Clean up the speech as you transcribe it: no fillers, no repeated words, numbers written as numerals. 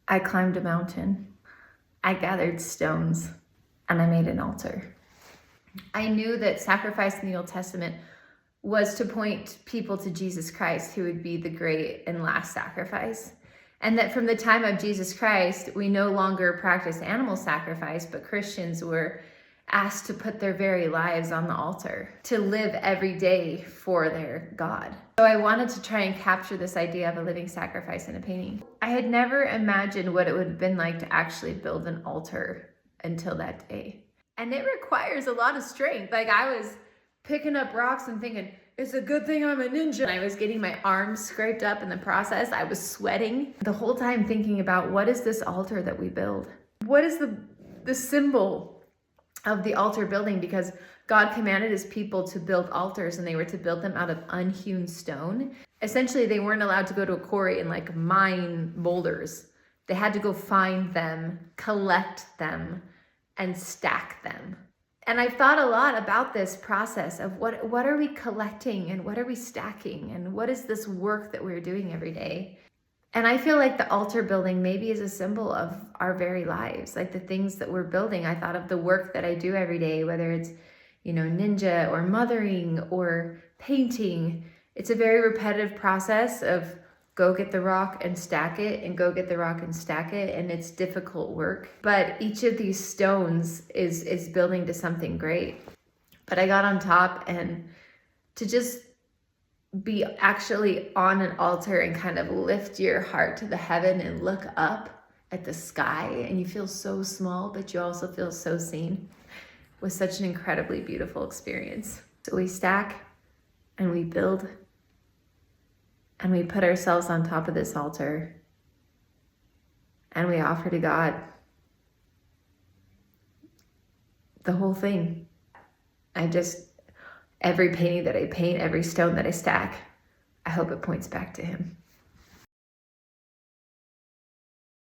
I climbed a mountain. I gathered stones and I made an altar. I knew that sacrifice in the Old Testament was to point people to Jesus Christ, who would be the great and last sacrifice. And that from the time of Jesus Christ, we no longer practice animal sacrifice, but Christians were asked to put their very lives on the altar, to live every day for their God. So I wanted to try and capture this idea of a living sacrifice in a painting. I had never imagined what it would have been like to actually build an altar until that day. And it requires a lot of strength. Like, I was picking up rocks and thinking, it's a good thing I'm a ninja. And I was getting my arms scraped up in the process. I was sweating the whole time thinking about, what is this altar that we build? What is the symbol of the altar building? Because God commanded his people to build altars, and they were to build them out of unhewn stone. Essentially, they weren't allowed to go to a quarry and like mine boulders. They had to go find them, collect them, and stack them. And I've thought a lot about this process of what are we collecting and what are we stacking and what is this work that we're doing every day? And I feel like the altar building maybe is a symbol of our very lives, like the things that we're building. I thought of the work that I do every day, whether it's, ninja or mothering or painting. It's a very repetitive process of go get the rock and stack it and go get the rock and stack it. And it's difficult work, but each of these stones is building to something great. But I got on top, and to just be actually on an altar and kind of lift your heart to the heaven and look up at the sky, and you feel so small, but you also feel so seen, was such an incredibly beautiful experience. So we stack and we build and we put ourselves on top of this altar and we offer to God the whole thing. Every painting that I paint, every stone that I stack, I hope it points back to him.